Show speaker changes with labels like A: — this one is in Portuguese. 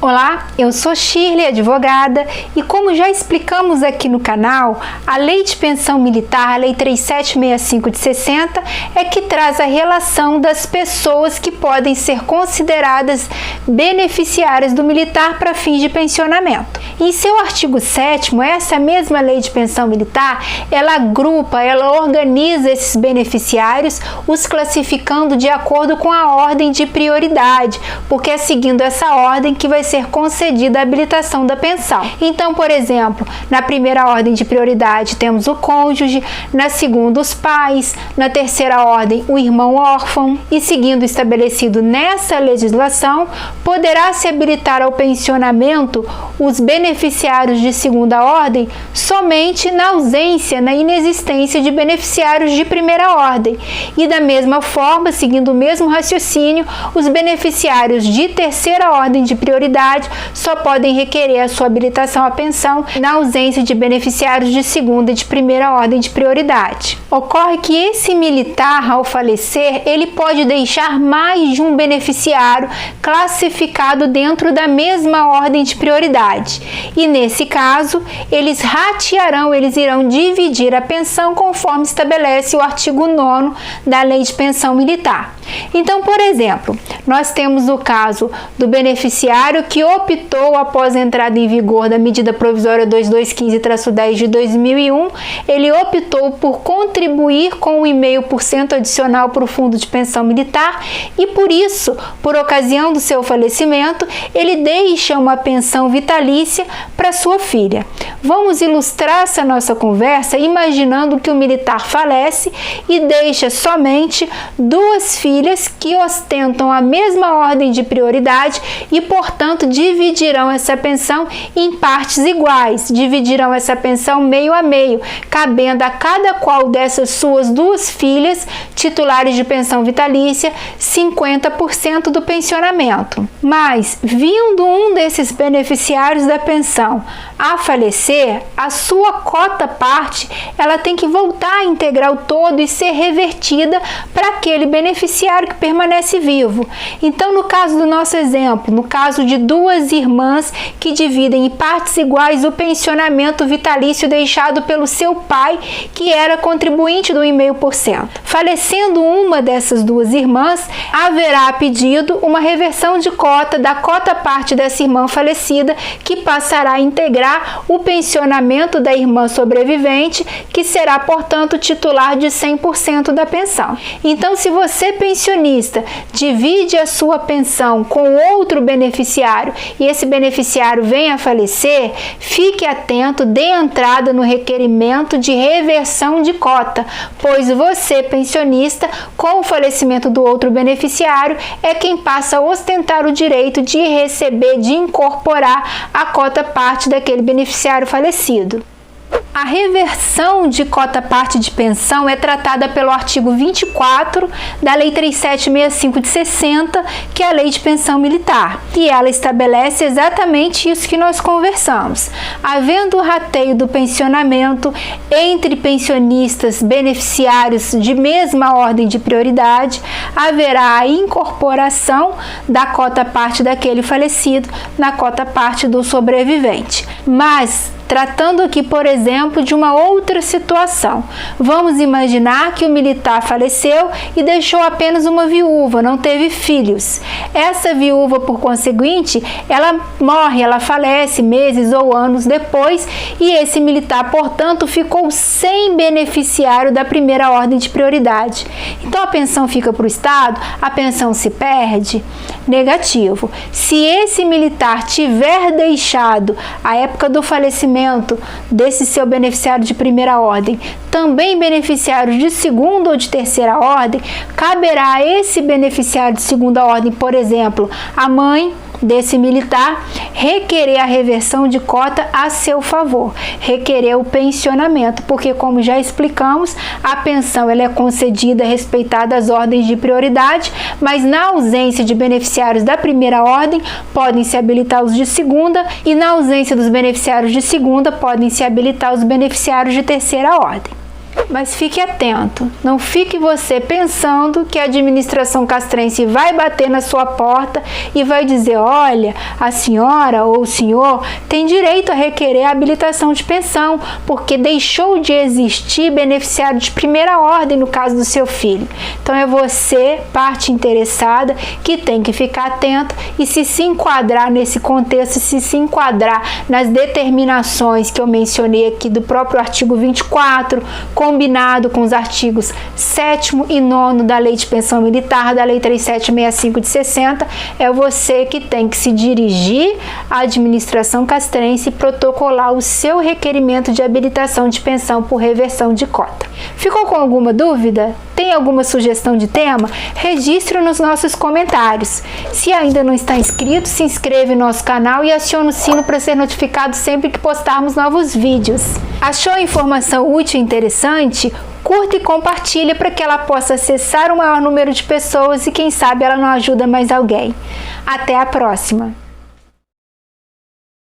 A: Olá, eu sou Shirley, advogada, e como já explicamos aqui no canal, a Lei de Pensão Militar, a Lei 3765 de 60, é que traz a relação das pessoas que podem ser consideradas beneficiárias do militar para fins de pensionamento. Em seu artigo 7º, essa mesma Lei de Pensão Militar, ela agrupa, ela organiza esses beneficiários, os classificando de acordo com a ordem de prioridade, porque é seguindo essa ordem que vai ser concedida a habilitação da pensão. Então, por exemplo, na primeira ordem de prioridade temos o cônjuge, na segunda os pais, na terceira ordem o irmão órfão, e seguindo o estabelecido nessa legislação, poderá se habilitar ao pensionamento os beneficiários de segunda ordem somente na ausência, na inexistência de beneficiários de primeira ordem. E da mesma forma, seguindo o mesmo raciocínio, os beneficiários de terceira ordem de prioridade só podem requerer a sua habilitação à pensão na ausência de beneficiários de segunda e de primeira ordem de prioridade. Ocorre que esse militar, ao falecer, ele pode deixar mais de um beneficiário classificado dentro da mesma ordem de prioridade. E nesse caso, eles ratearão, eles irão dividir a pensão conforme estabelece o artigo 9º da Lei de Pensão Militar. Então, por exemplo, nós temos o caso do beneficiário que optou, após a entrada em vigor da medida provisória 2215-10 de 2001, ele optou por contribuir com 1,5% adicional para o Fundo de Pensão Militar e, por isso, por ocasião do seu falecimento, ele deixa uma pensão vitalícia para sua filha. Vamos ilustrar essa nossa conversa imaginando que o militar falece e deixa somente duas filhas que ostentam a mesma ordem de prioridade e, portanto, dividirão essa pensão em partes iguais, dividirão essa pensão meio a meio, cabendo a cada qual dessas suas duas filhas, titulares de pensão vitalícia, 50% do pensionamento. Mas, vindo um desses beneficiários da pensão a falecer, a sua cota parte, ela tem que voltar a integrar o todo e ser revertida para aquele beneficiário que permanece vivo. Então, no caso do nosso exemplo, no caso de duas irmãs que dividem em partes iguais o pensionamento vitalício deixado pelo seu pai, que era contribuinte do 1,5%. Falecendo uma dessas duas irmãs, haverá pedido uma reversão de cota da cota parte dessa irmã falecida, que passará a integrar o pensionamento da irmã sobrevivente, que será, portanto, titular de 100% da pensão. Então, se você, pensionista, divide a sua pensão com outro beneficiário e esse beneficiário vem a falecer, fique atento, dê entrada no requerimento de reversão de cota, pois você, pensionista, com o falecimento do outro beneficiário, é quem passa a ostentar o direito de receber, de incorporar a cota parte daquele beneficiário falecido. A reversão de cota parte de pensão é tratada pelo artigo 24 da Lei 3765 de 60, que é a Lei de Pensão Militar, e ela estabelece exatamente isso que nós conversamos. Havendo o rateio do pensionamento entre pensionistas beneficiários de mesma ordem de prioridade, haverá a incorporação da cota parte daquele falecido na cota parte do sobrevivente. Mas, tratando aqui, por exemplo, de uma outra situação. Vamos imaginar que o militar faleceu e deixou apenas uma viúva, não teve filhos. Essa viúva, por conseguinte, ela morre, ela falece meses ou anos depois e esse militar, portanto, ficou sem beneficiário da primeira ordem de prioridade. Então, a pensão fica para o Estado? A pensão se perde? Negativo. Se esse militar tiver deixado, à época do falecimento desse seu beneficiário de primeira ordem, também beneficiários de segunda ou de terceira ordem, caberá a esse beneficiário de segunda ordem, por exemplo, a mãe desse militar, requerer a reversão de cota a seu favor, requerer o pensionamento, porque, como já explicamos, a pensão ela é concedida respeitada as ordens de prioridade, mas na ausência de beneficiários da primeira ordem, podem se habilitar os de segunda, e na ausência dos beneficiários de segunda, podem se habilitar os beneficiários de terceira ordem. Mas fique atento, não fique você pensando que a administração castrense vai bater na sua porta e vai dizer: olha, a senhora ou o senhor tem direito a requerer a habilitação de pensão, porque deixou de existir beneficiário de primeira ordem no caso do seu filho. Então é você, parte interessada, que tem que ficar atento e se enquadrar nesse contexto, se enquadrar nas determinações que eu mencionei aqui do próprio artigo 24, combinado com os artigos 7º e 9º da Lei de Pensão Militar, da Lei 3765 de 60, é você que tem que se dirigir à administração castrense e protocolar o seu requerimento de habilitação de pensão por reversão de cota. Ficou com alguma dúvida? Tem alguma sugestão de tema? Registre nos nossos comentários. Se ainda não está inscrito, se inscreve no nosso canal e acione o sino para ser notificado sempre que postarmos novos vídeos. Achou a informação útil e interessante? Curta e compartilhe para que ela possa acessar o maior número de pessoas e quem sabe ela não ajuda mais alguém. Até a próxima!